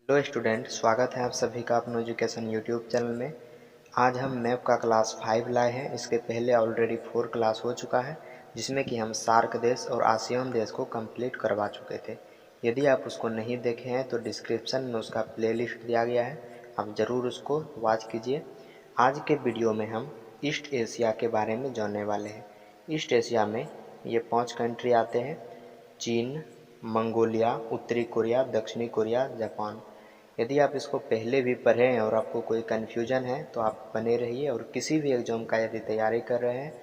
Hello student, स्वागत है आप सभी का अपने एजुकेशन यूट्यूब चैनल में। आज हम मैप का क्लास 5 लाए हैं। इसके पहले ऑलरेडी 4 क्लास हो चुका है, जिसमें कि हम सार्क देश और आसियान देश को कंप्लीट करवा चुके थे। यदि आप उसको नहीं देखे हैं तो डिस्क्रिप्शन में उसका प्लेलिस्ट दिया गया है, आप ज़रूर उसको वॉच कीजिए। आज के वीडियो में हम ईस्ट एशिया के बारे में जानने वाले हैं। ईस्ट एशिया में ये 5 कंट्री आते हैं: चीन, मंगोलिया, उत्तरी कोरिया, दक्षिणी कोरिया, जापान। यदि आप इसको पहले भी पढ़े हैं और आपको कोई कन्फ्यूजन है तो आप बने रहिए, और किसी भी एग्जाम का यदि तैयारी कर रहे हैं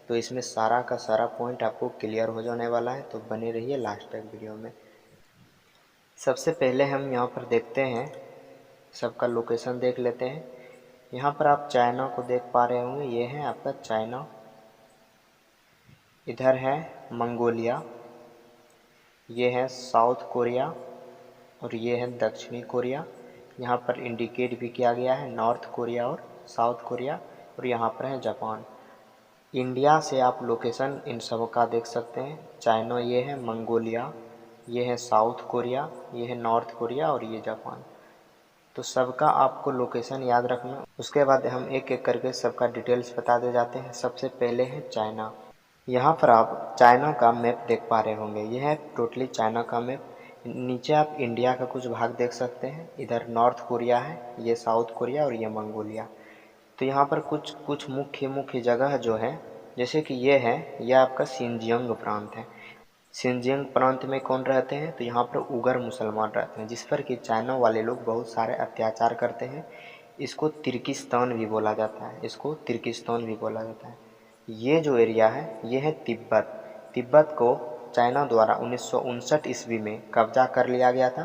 तो इसमें सारा का सारा पॉइंट आपको क्लियर हो जाने वाला है, तो बने रहिए लास्ट तक वीडियो में। सबसे पहले हम यहाँ पर देखते हैं, सबका लोकेशन देख लेते हैं। यहाँ पर आप चाइना को देख पा रहे होंगे, ये है आपका चाइना। इधर है मंगोलिया, ये है साउथ कोरिया, और ये है दक्षिणी कोरिया। यहाँ पर इंडिकेट भी किया गया है नॉर्थ कोरिया और साउथ कोरिया, और यहाँ पर है जापान। इंडिया से आप लोकेशन इन सब का देख सकते हैं। चाइना ये है, मंगोलिया ये है, साउथ कोरिया ये है, नॉर्थ कोरिया और ये जापान। तो सबका आपको लोकेशन याद रखना। उसके बाद हम एक एक करके सबका डिटेल्स बता दे जाते हैं। सबसे पहले है चाइना। यहाँ पर आप चाइना का मैप देख पा रहे होंगे, यह है टोटली चाइना का मैप। नीचे आप इंडिया का कुछ भाग देख सकते हैं। इधर नॉर्थ कोरिया है, ये साउथ कोरिया और ये मंगोलिया। तो यहाँ पर कुछ कुछ मुख्य मुख्य जगह जो है, जैसे कि ये है, यह आपका सिंजियांग प्रांत है। सिंजियांग प्रांत में कौन रहते हैं? तो यहाँ पर उगर मुसलमान रहते हैं, जिस पर कि चाइना वाले लोग बहुत सारे अत्याचार करते हैं। इसको तिर्किस्तान भी बोला जाता है, इसको तिर्किस्तान भी बोला जाता है। ये जो एरिया है ये है तिब्बत। तिब्बत को चाइना द्वारा 1959 ईस्वी में कब्जा कर लिया गया था।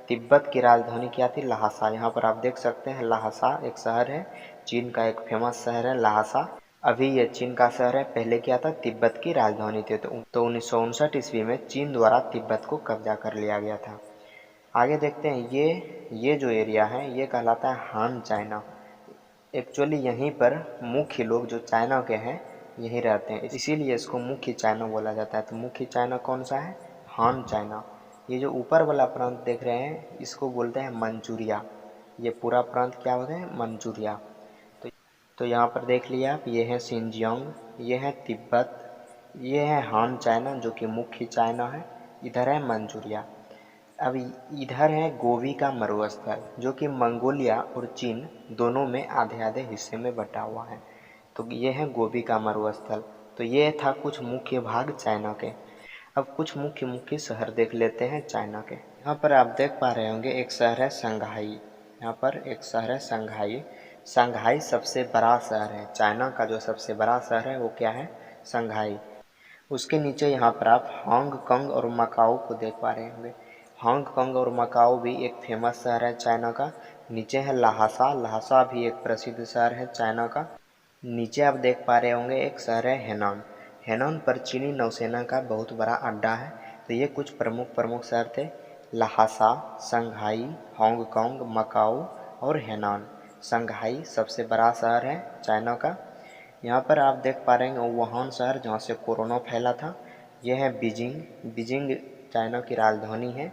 तिब्बत की राजधानी क्या थी? लहासा। यहाँ पर आप देख सकते हैं, लहासा एक शहर है, चीन का एक फेमस शहर है लहासा। अभी ये चीन का शहर है, पहले क्या था? तिब्बत की राजधानी थी। तो 1959 ईस्वी में चीन द्वारा तिब्बत को कब्जा कर लिया गया था। आगे देखते हैं, ये जो एरिया है ये कहलाता है हान चाइना। एक्चुअली यहीं पर मुख्य लोग जो चाइना के हैं यहीं रहते हैं, इसीलिए इसको मुख्य चाइना बोला जाता है। तो मुख्य चाइना कौन सा है? हान चाइना। ये जो ऊपर वाला प्रांत देख रहे हैं इसको बोलते हैं मंचूरिया। ये पूरा प्रांत क्या होता है? मंचूरिया। तो तो यहाँ पर देख लिया आप, ये है सिंजियांग, ये है तिब्बत, ये है हान चाइना जो कि मुख्य चाइना है, इधर है मंचूरिया। अब इधर है गोबी का मरुस्थल, जो कि मंगोलिया और चीन दोनों में आधे आधे हिस्से में बटा हुआ है। तो ये है गोबी का मरुस्थल। तो ये था कुछ मुख्य भाग चाइना के। अब कुछ मुख्य मुख्य शहर देख लेते हैं चाइना के। यहाँ पर आप देख पा रहे होंगे एक शहर है शंघाई। यहाँ पर एक शहर है शंघाई। शंघाई सबसे बड़ा शहर है। चाइना का जो सबसे बड़ा शहर है वो क्या है? शंघाई। उसके नीचे यहाँ पर आप हांगकांग और मकाओ को देख पा रहे होंगे। हांगकांग और मकाओ भी एक फेमस शहर है चाइना का। नीचे है लहासा। लहासा भी एक प्रसिद्ध शहर है चाइना का। नीचे आप देख पा रहे होंगे एक शहर है हेनान। हेनान पर चीनी नौसेना का बहुत बड़ा अड्डा है। तो ये कुछ प्रमुख प्रमुख शहर थे: लहासा, शंघाई, हांगकांग, मकाओ और हेनान। शंघाई सबसे बड़ा शहर है चाइना का। यहाँ पर आप देख पा रहे हैं वुहान शहर, जहाँ से कोरोना फैला था। यह है बीजिंग। बीजिंग चाइना की राजधानी है।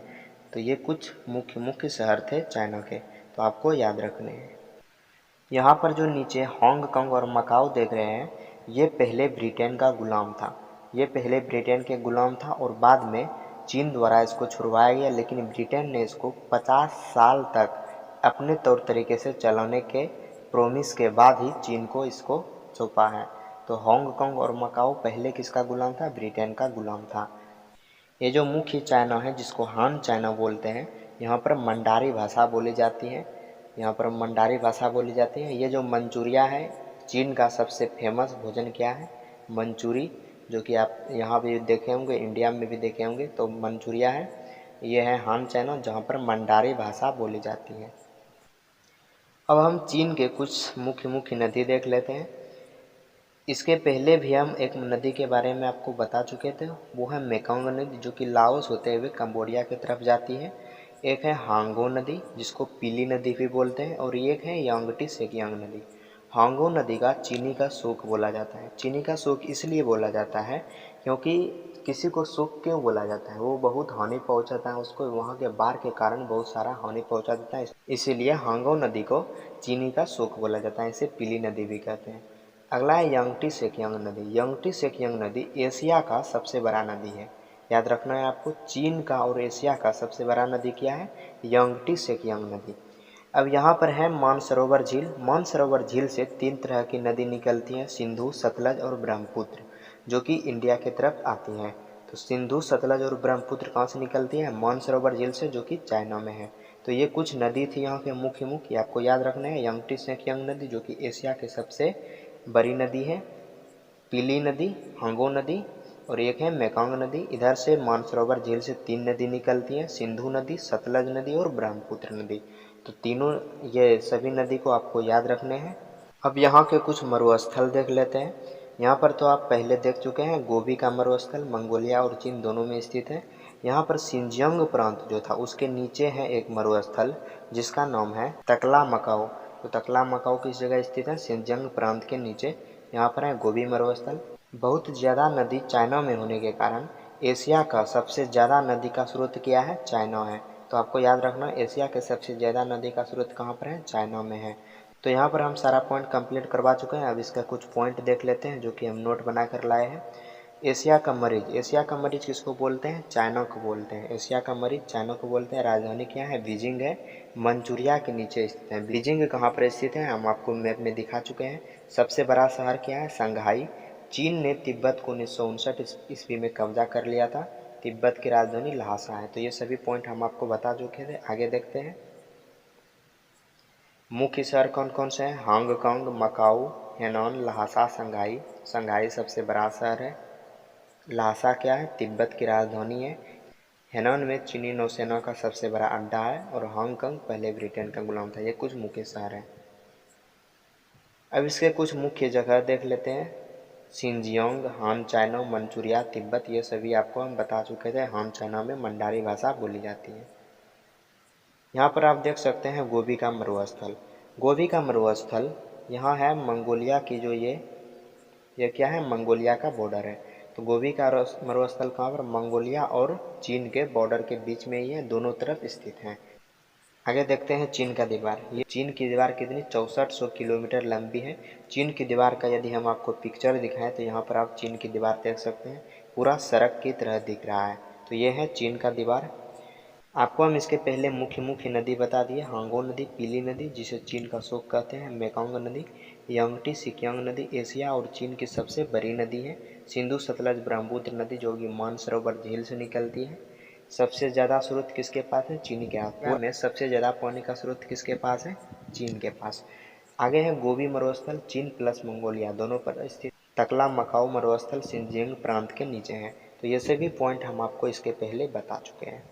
तो ये कुछ मुख्य मुख्य शहर थे चाइना के, तो आपको याद रखने हैं। यहाँ पर जो नीचे हांगकांग और मकाओ देख रहे हैं, ये पहले ब्रिटेन का गुलाम था। ये पहले ब्रिटेन के गुलाम था और बाद में चीन द्वारा इसको छुड़वाया गया, लेकिन ब्रिटेन ने इसको 50 साल तक अपने तौर तरीके से चलाने के प्रोमिस के बाद ही चीन को इसको सौंपा है। तो हांगकांग और मकाओ पहले किसका गुलाम था? ब्रिटेन का गुलाम था। ये जो मुख्य चाइना है जिसको हान चाइना बोलते हैं, यहाँ पर मंडारी भाषा बोली जाती है। यहाँ पर मंडारी भाषा बोली जाती है। ये जो मंचूरिया है, चीन का सबसे फेमस भोजन क्या है? मंचूरी, जो कि आप यहाँ भी देखे होंगे, इंडिया में भी देखे होंगे। तो मंचूरिया है। ये है हान चाइना, जहाँ पर मंडारी भाषा बोली जाती है। अब हम चीन के कुछ मुख्य मुख्य नदी देख लेते हैं। इसके पहले भी हम एक नदी के बारे में आपको बता चुके थे, वो है मेकोंग नदी, जो कि लाओस होते हुए कंबोडिया की तरफ जाती है। एक है हांगो नदी, जिसको पीली नदी भी बोलते हैं, और एक है यांगटी सेकियांग नदी। हांगो नदी का चीनी का शोक बोला जाता है। चीनी का शोक इसलिए बोला जाता है क्योंकि किसी को सुख क्यों बोला जाता है? वो बहुत हानि पहुंचाता है उसको, वहाँ के बाढ़ के कारण बहुत सारा हानि पहुंचा देता है, इसीलिए हांगो नदी को चीनी का सुख बोला जाता है, इसे पीली नदी भी कहते हैं। अगला है यंगटी सेकियांग नदी। यंगटी सेकियांग नदी एशिया का सबसे बड़ा नदी है। याद रखना है आपको, चीन का और एशिया का सबसे बड़ा नदी क्या है? यंगटी सेकियांग नदी। अब यहाँ पर है मानसरोवर झील। मानसरोवर झील से 3 तरह की नदी निकलती हैं, सिंधु, सतलज और ब्रह्मपुत्र, जो कि इंडिया की तरफ आती हैं। तो सिंधु, सतलज और ब्रह्मपुत्र कहाँ से निकलती है? मानसरोवर झील से, जो कि चाइना में है। तो ये कुछ नदी थी यहाँ के मुख्य आपको याद रखना है। यंगटी सेकियांग नदी जो कि एशिया की सबसे बड़ी नदी है, पीली नदी हांगो नदी, और एक है मेकांग नदी। इधर से मानसरोवर झील से 3 नदी निकलती हैं, सिंधु नदी, सतलज नदी और ब्रह्मपुत्र नदी। तो तीनों ये सभी नदी को आपको याद रखने हैं। अब यहाँ के कुछ मरुस्थल देख लेते हैं। यहाँ पर तो आप पहले देख चुके हैं, गोबी का मरुस्थल मंगोलिया और चीन दोनों में स्थित है। यहाँ पर सिंजियांग प्रांत जो था उसके नीचे है एक मरुस्थल जिसका नाम है तकला मकाओ। तो तकला मकाओ किस जगह स्थित है? सिंजियांग प्रांत के नीचे। यहाँ पर है गोबी मरुस्थल। बहुत ज़्यादा नदी चाइना में होने के कारण एशिया का सबसे ज़्यादा नदी का स्रोत क्या है? चाइना है। तो आपको याद रखना, एशिया के सबसे ज़्यादा नदी का स्रोत कहाँ पर है? चाइना में है। तो यहाँ पर हम सारा पॉइंट कंप्लीट करवा चुके हैं। अब इसका कुछ पॉइंट देख लेते हैं जो कि हम नोट बना कर लाए हैं। एशिया का मरीज। एशिया का मरीज किसको बोलते हैं? चाइना को बोलते हैं। एशिया का मरीज चाइना को बोलते हैं। राजधानी क्या है? बीजिंग है, मंचूरिया के नीचे स्थित है। बीजिंग कहाँ पर स्थित है? हम आपको मैप में दिखा चुके हैं। सबसे बड़ा शहर क्या है? संघाई। चीन ने तिब्बत को 1959 ईस्वी में कब्जा कर लिया था। तिब्बत की राजधानी ल्हासा है। तो ये सभी पॉइंट हम आपको बता चुके थे। आगे देखते हैं, मुख्य शहर कौन कौन से हैं? हांगकांग, मकाऊ, हेनॉन, ल्हासा, संघाई। संघाई सबसे बड़ा शहर है। ल्हासा क्या है? तिब्बत की राजधानी है। हेनॉन में चीनी नौसेना का सबसे बड़ा अड्डा है। और हांगकांग पहले ब्रिटेन का गुलाम था। ये कुछ मुख्य शहर हैं। अब इसके कुछ मुख्य जगह देख लेते हैं। शिनजियांग, हान चाइना, मंचूरिया, तिब्बत, ये सभी आपको हम बता चुके थे। हान चाइना में मंडारी भाषा बोली जाती है। यहाँ पर आप देख सकते हैं गोबी का मरुस्थल। गोबी का मरुस्थल यहाँ है मंगोलिया की, जो ये क्या है? मंगोलिया का बॉर्डर है। तो गोबी का मरुस्थल कहाँ पर? मंगोलिया और चीन के बॉर्डर के बीच में ही है, दोनों तरफ स्थित है। आगे देखते हैं चीन का दीवार। ये चीन की दीवार कितनी? 6400 किलोमीटर लंबी है। चीन की दीवार का यदि हम आपको पिक्चर दिखाएं तो यहाँ पर आप चीन की दीवार देख सकते हैं, पूरा सड़क की तरह दिख रहा है। तो ये है चीन का दीवार। आपको हम इसके पहले मुख्य नदी बता दिए। हांगो नदी, पीली नदी जिसे चीन का शोक कहते हैं, मेकांग नदी, यंगटी सिकियांग नदी एशिया और चीन की सबसे बड़ी नदी है। सिंधु सतलज ब्रह्मपुत्र नदी जो कि मानसरोवर झील से निकलती है। सबसे ज़्यादा स्रोत किसके पास है? चीन के पास। पूर्व में सबसे ज़्यादा पानी का स्रोत किसके पास है? चीन के पास। आगे है गोबी मरुस्थल, चीन प्लस मंगोलिया दोनों पर स्थित। तकला मकाऊ मरुस्थल सिंजियांग प्रांत के नीचे है। तो ये सभी पॉइंट हम आपको इसके पहले बता चुके हैं।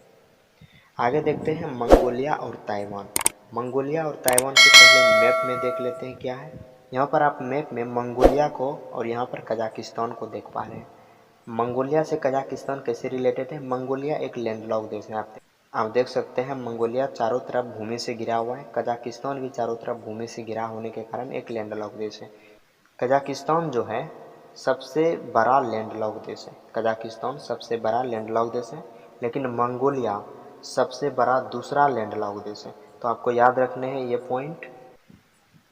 आगे देखते हैं मंगोलिया और ताइवान। मंगोलिया और ताइवान के पहले मैप में देख लेते हैं क्या है। यहाँ पर आप मैप में मंगोलिया को और यहाँ पर कजाकिस्तान को देख पा रहे हैं। मंगोलिया से कजाकिस्तान कैसे रिलेटेड है? मंगोलिया एक लैंडलॉक देश है। आप देख सकते हैं मंगोलिया चारों तरफ भूमि से घिरा हुआ है। कजाकिस्तान भी चारों तरफ भूमि से घिरा होने के कारण एक लैंडलॉक देश है। कजाकिस्तान जो है सबसे बड़ा लैंडलॉक देश है। कजाकिस्तान सबसे बड़ा लैंडलॉक देश है, लेकिन मंगोलिया सबसे बड़ा दूसरा लैंडलॉक देश है। तो आपको याद रखने हैं ये पॉइंट।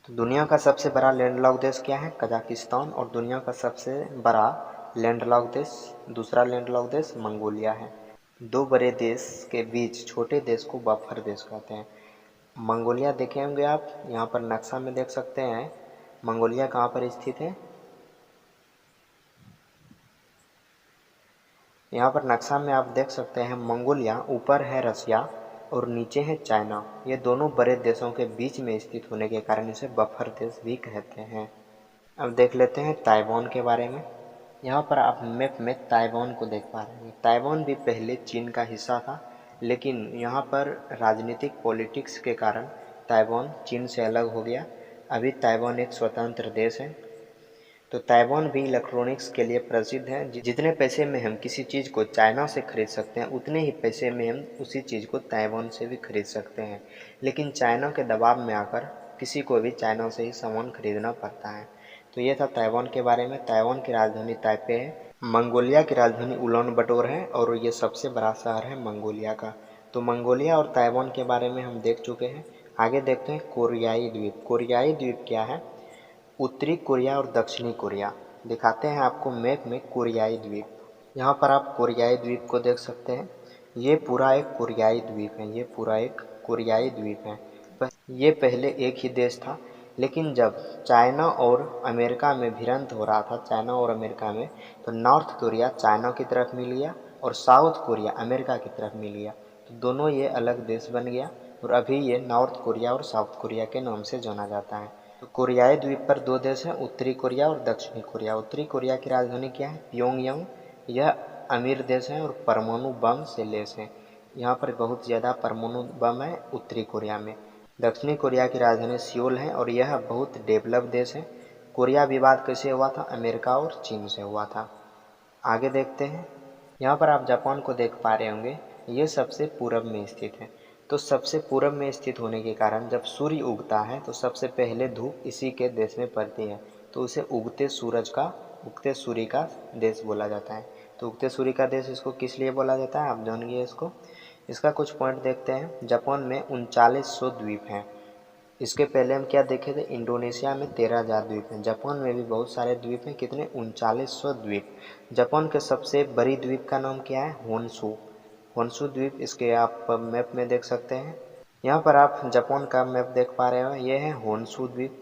तो दुनिया का सबसे बड़ा लैंडलॉक देश क्या है? कजाकिस्तान। और दुनिया का सबसे बड़ा लैंडलॉक देश, दूसरा लैंडलॉक देश मंगोलिया है। दो बड़े देश के बीच छोटे देश को बफर देश कहते हैं। मंगोलिया देखे होंगे आप, यहाँ पर नक्शा में देख सकते हैं मंगोलिया कहाँ पर स्थित है। यहाँ पर नक्शा में आप देख सकते हैं मंगोलिया ऊपर है रसिया और नीचे है चाइना। ये दोनों बड़े देशों के बीच में स्थित होने के कारण इसे बफर देश भी कहते हैं। अब देख लेते हैं ताइवान के बारे में। यहाँ पर आप मैप में ताइवान को देख पा रहे हैं। ताइवान भी पहले चीन का हिस्सा था, लेकिन यहाँ पर राजनीतिक पॉलिटिक्स के कारण ताइवान चीन से अलग हो गया। अभी ताइवान एक स्वतंत्र देश है। तो ताइवान भी इलेक्ट्रॉनिक्स के लिए प्रसिद्ध है। जितने पैसे में हम किसी चीज़ को चाइना से खरीद सकते हैं, उतने ही पैसे में हम उसी चीज़ को ताइवान से भी खरीद सकते हैं। लेकिन चाइना के दबाव में आकर किसी को भी चाइना से ही सामान खरीदना पड़ता है। तो ये था ताइवान के बारे में। ताइवान की राजधानी ताइपे है। मंगोलिया की राजधानी उलान बटोर है और ये सबसे बड़ा शहर है मंगोलिया का। तो मंगोलिया और ताइवान के बारे में हम देख चुके हैं। आगे देखते हैं कोरियाई द्वीप। कोरियाई द्वीप क्या है? उत्तरी कोरिया और दक्षिणी कोरिया। दिखाते हैं आपको मैप में कोरियाई द्वीप। यहाँ पर आप कोरियाई द्वीप को देख सकते हैं। ये पूरा एक कोरियाई द्वीप है, ये पूरा एक कोरियाई द्वीप है। ये पहले एक ही देश था, लेकिन जब चाइना और अमेरिका में भिड़ंत हो रहा था, चाइना और अमेरिका में, तो नॉर्थ कोरिया चाइना की तरफ मिल गया और साउथ कोरिया अमेरिका की तरफ मिल गया। तो दोनों ये अलग देश बन गया और अभी ये नॉर्थ कोरिया और साउथ कोरिया के नाम से जाना जाता है। तो कोरियाई द्वीप पर दो देश हैं, उत्तरी कोरिया और दक्षिणी कोरिया। उत्तरी कोरिया की राजधानी क्या है? प्योंगयांग। यह अमीर देश है और परमाणु बम से लैस है। यहाँ पर बहुत ज़्यादा परमाणु बम है उत्तरी कोरिया में। दक्षिणी कोरिया की राजधानी सियोल है और यह बहुत डेवलप देश है। कोरिया विवाद कैसे हुआ था? अमेरिका और चीन से हुआ था। आगे देखते हैं। यहाँ पर आप जापान को देख पा रहे होंगे, ये सबसे पूरब में स्थित है। तो सबसे पूरब में स्थित होने के कारण जब सूर्य उगता है तो सबसे पहले धूप इसी के देश में पड़ती है, तो उसे उगते सूर्य का देश बोला जाता है। तो उगते सूर्य का देश इसको किस लिए बोला जाता है, आप जानिए इसको। इसका कुछ पॉइंट देखते हैं। जापान में 3900 द्वीप हैं। इसके पहले हम क्या देखे थे? इंडोनेशिया में 13,000 द्वीप हैं। जापान में भी बहुत सारे द्वीप हैं। कितने? 3900 द्वीप। जापान के सबसे बड़ी द्वीप का नाम क्या है? होन्शु। होन्शु द्वीप, इसके आप मैप में देख सकते हैं। यहाँ पर आप जापान का मैप देख पा रहे हो, ये है होन्शु द्वीप।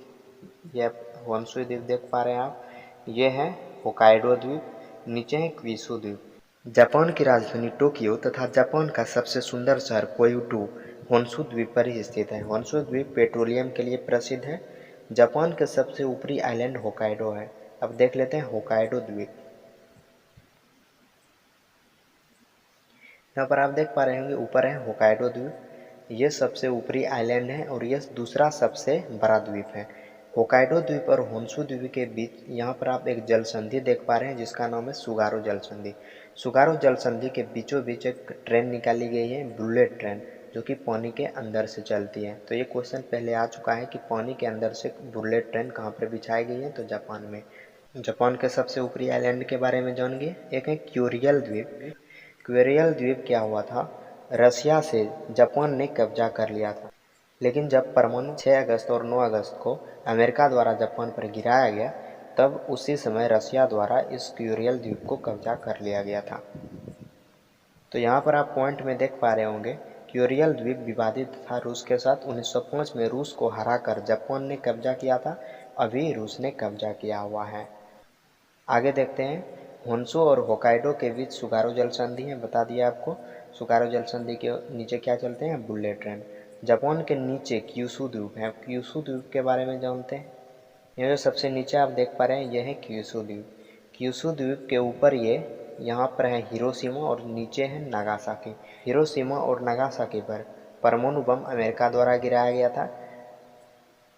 ये होन्शु द्वीप देख पा रहे हैं आप। ये है होकाइडो द्वीप, नीचे है क्यूशू द्वीप। जापान की राजधानी टोक्यो तथा जापान का सबसे सुंदर शहर क्योटो होन्शु द्वीप पर ही स्थित है। होन्शु द्वीप पेट्रोलियम के लिए प्रसिद्ध है। जापान के सबसे ऊपरी आइलैंड होकाइडो है। अब देख लेते हैं होकाइडो द्वीप। यहाँ पर आप देख पा रहे होंगे ऊपर है होकाइडो द्वीप। ये सबसे ऊपरी आइलैंड है और यह दूसरा सबसे बड़ा द्वीप है। होकाइडो द्वीप और होन्शु द्वीप के बीच यहाँ पर आप एक जल संधि देख पा रहे हैं जिसका नाम है सुगारो जल संधि। सुगारो जल संधि के बीचों बीच एक ट्रेन निकाली गई है, बुलेट ट्रेन, जो कि पानी के अंदर से चलती है। तो ये क्वेश्चन पहले आ चुका है कि पानी के अंदर से बुलेट ट्रेन कहाँ पर बिछाई गई है, तो जापान में। जापान के सबसे ऊपरी आइलैंड के बारे में जानिए। एक है क्यूरियल द्वीप। क्यूरियल द्वीप क्या हुआ था? रसिया से जापान ने कब्जा कर लिया था, लेकिन जब परमाणु 6 अगस्त और 9 अगस्त को अमेरिका द्वारा जापान पर गिराया गया, तब उसी समय रसिया द्वारा इस क्यूरियल द्वीप को कब्जा कर लिया गया था। तो यहाँ पर आप पॉइंट में देख पा रहे होंगे, क्यूरियल द्वीप विवादित था रूस के साथ। 1905 में रूस को हराकर जापान ने कब्जा किया था, अभी रूस ने कब्जा किया हुआ है। आगे देखते हैं। होन्शु और होकाइडो के बीच सुगारो जल संधि है, बता दिया आपको। सुगारो जल संधि के नीचे क्या चलते हैं? Bullet train. जापान के नीचे क्यूशू द्वीप है। क्यूशू द्वीप के बारे में जानते हैं। ये जो सबसे नीचे आप देख पा रहे हैं, यह है क्यूशू द्वीप। क्यूशू द्वीप के ऊपर ये यहाँ पर है हिरोशिमा और नीचे है नागासाकी। हिरोशिमा और नागासाकी पर परमाणु बम अमेरिका द्वारा गिराया गया था।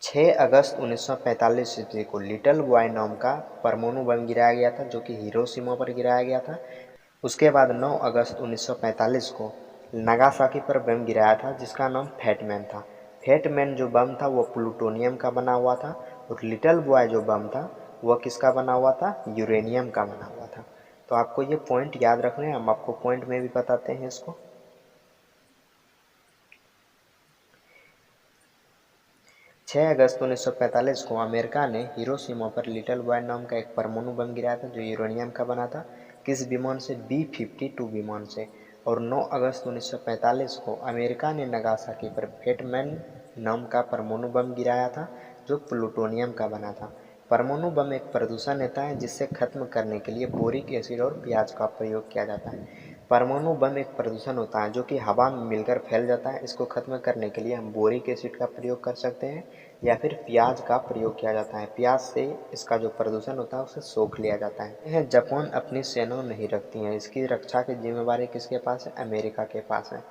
6 अगस्त 1945 ईस्वी को लिटिल बॉय नाम का परमाणु बम गिराया गया था, जो कि हिरोशिमा पर गिराया गया था। उसके बाद 9 अगस्त 1945 को नागासाकी पर बम गिराया था, जिसका नाम फैटमैन था। फैटमैन जो बम था वो प्लूटोनियम का बना हुआ था और लिटिल बॉय जो बम था वह किसका बना हुआ था? यूरेनियम का बना हुआ था। तो आपको ये पॉइंट याद रखने हैं, हम आपको पॉइंट में भी बताते हैं इसको। 6 अगस्त 1945 को अमेरिका ने हिरोशिमा पर लिटिल बॉय नाम का एक परमाणु बम गिराया था, जो यूरेनियम का बना था। किस विमान से? B-52 विमान से। और 9 अगस्त 1945 को अमेरिका ने नागासाकी पर फैटमैन नाम का परमाणु बम गिराया था, जो प्लूटोनियम का बना था। परमाणु बम एक प्रदूषण होता है जिससे खत्म करने के लिए बोरिक एसिड और प्याज का प्रयोग किया जाता है। परमाणु बम एक प्रदूषण होता है जो कि हवा में मिलकर फैल जाता है। इसको खत्म करने के लिए हम बोरिक एसिड का प्रयोग कर सकते हैं या फिर प्याज का प्रयोग किया जाता है। प्याज से इसका जो प्रदूषण होता है उसे सोख लिया जाता है। यह जापान अपनी सेना नहीं रखती है, इसकी रक्षा की जिम्मेवारी किसके पास है? अमेरिका के पास है।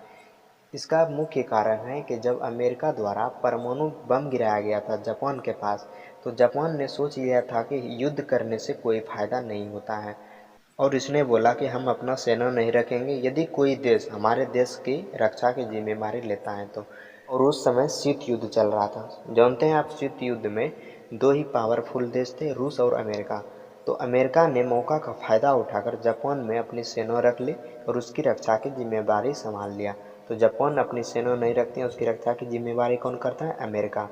इसका मुख्य कारण है कि जब अमेरिका द्वारा परमाणु बम गिराया गया था जापान के पास, तो जापान ने सोच लिया था कि युद्ध करने से कोई फायदा नहीं होता है और इसने बोला कि हम अपना सेना नहीं रखेंगे यदि कोई देश हमारे देश की रक्षा की जिम्मेदारी लेता है तो। और उस समय शीत युद्ध चल रहा था। जानते हैं आप, शीत युद्ध में दो ही पावरफुल देश थे, रूस और अमेरिका। तो अमेरिका ने मौका का फ़ायदा उठाकर जापान में अपनी सेना रख ली और उसकी रक्षा की जिम्मेदारी संभाल लिया। तो जापान अपनी सेना नहीं रखती है, उसकी रक्षा की जिम्मेदारी कौन करता है? अमेरिका।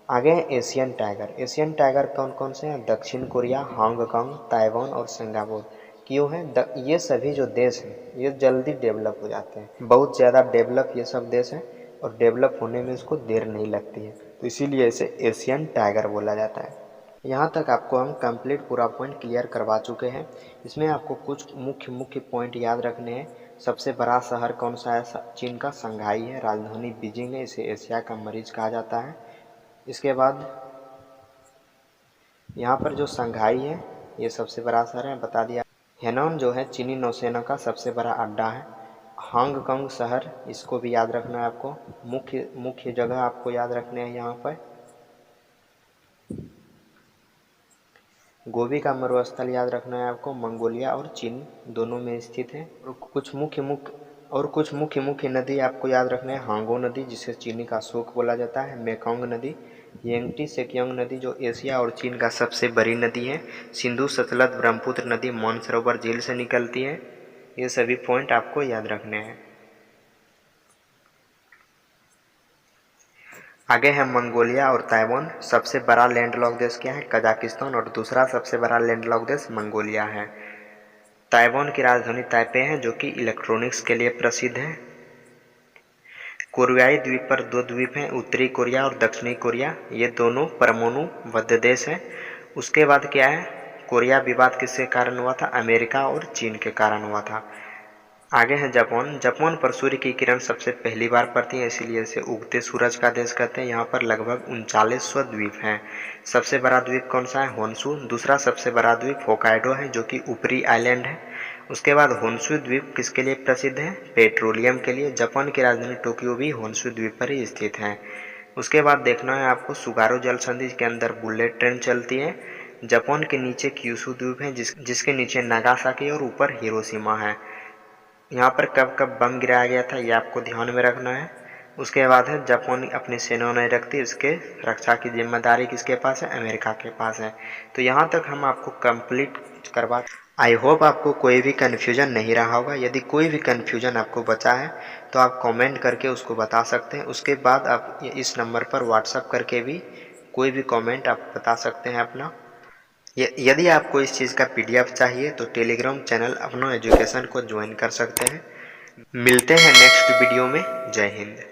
आगे है एशियन टाइगर। एशियन टाइगर कौन कौन से हैं? दक्षिण कोरिया, हांगकांग, ताइवान और सिंगापुर। क्यों है? ये सभी जो देश हैं ये जल्दी डेवलप हो जाते हैं, बहुत ज़्यादा डेवलप ये सब देश हैं और डेवलप होने में इसको देर नहीं लगती है, तो इसीलिए इसे एशियन टाइगर बोला जाता है। यहाँ तक आपको हम कंप्लीट पूरा पॉइंट क्लियर करवा चुके हैं। इसमें आपको कुछ मुख्य पॉइंट याद रखने हैं। सबसे बड़ा शहर कौन सा है? चीन का शंघाई है, राजधानी बीजिंग है, इसे एशिया का मरीज कहा जाता है। इसके बाद यहाँ पर जो शंघाई है ये सबसे बड़ा शहर है, बता दिया। हेनॉन जो है चीनी नौसेना का सबसे बड़ा अड्डा है। हांगकांग शहर, इसको भी याद रखना है आपको। मुख्य जगह आपको याद रखने हैं यहाँ पर। गोबी का मरुस्थल याद रखना है आपको, मंगोलिया और चीन दोनों में स्थित है। और कुछ मुख्य नदी आपको याद रखना है। हांगो नदी, जिसे चीनी का शोक बोला जाता है, मेकोंग नदी, येंगटी सेकियोंग नदी जो एशिया और चीन का सबसे बड़ी नदी है, सिंधु सतलज ब्रह्मपुत्र नदी मानसरोवर झील से निकलती है। ये सभी पॉइंट आपको याद रखने हैं। आगे है मंगोलिया और ताइवान। सबसे बड़ा लैंडलॉक देश क्या है? कजाकिस्तान। और दूसरा सबसे बड़ा लैंडलॉक देश मंगोलिया है। ताइवान की राजधानी ताइपे है, जो कि इलेक्ट्रॉनिक्स के लिए प्रसिद्ध है। कोरियाई द्वीप पर दो द्वीप हैं, उत्तरी कोरिया और दक्षिणी कोरिया। ये दोनों परमाणु बद्ध देश हैं। उसके बाद क्या है? कोरिया विवाद किसके कारण हुआ था? अमेरिका और चीन के कारण हुआ था। आगे है जापान। जापान पर सूर्य की किरण सबसे पहली बार पड़ती है, इसीलिए इसे उगते सूरज का देश कहते हैं। यहाँ पर लगभग 3900 द्वीप हैं। सबसे बड़ा द्वीप कौन सा है? होन्शु। दूसरा सबसे बड़ा द्वीप होकाइडो है, जो कि ऊपरी आइलैंड है। उसके बाद होन्शु द्वीप किसके लिए प्रसिद्ध है? पेट्रोलियम के लिए। जापान की राजधानी टोक्यो भी होन्शु द्वीप पर ही स्थित है। उसके बाद देखना है आपको सुगारो जल संधि के अंदर बुलेट ट्रेन चलती है। जापान के नीचे क्यूशु द्वीप है, जिसके नीचे नागासाकी और ऊपर हिरोशिमा है। यहाँ पर कब कब बम गिराया गया था ये आपको ध्यान में रखना है। उसके बाद है जापान अपनी सेना नहीं रखती, इसके रक्षा की जिम्मेदारी किसके पास है? अमेरिका के पास है। तो यहाँ तक हम आपको कंप्लीट करवा। आई होप आपको कोई भी कन्फ्यूजन नहीं रहा होगा। यदि कोई भी कन्फ्यूजन आपको बचा है तो आप कमेंट करके उसको बता सकते हैं। उसके बाद आप इस नंबर पर व्हाट्सअप करके भी कोई भी कमेंट आप बता सकते हैं अपना। यदि आपको इस चीज़ का PDF चाहिए तो टेलीग्राम चैनल अपना एजुकेशन को ज्वाइन कर सकते हैं। मिलते हैं नेक्स्ट वीडियो में। जय हिंद।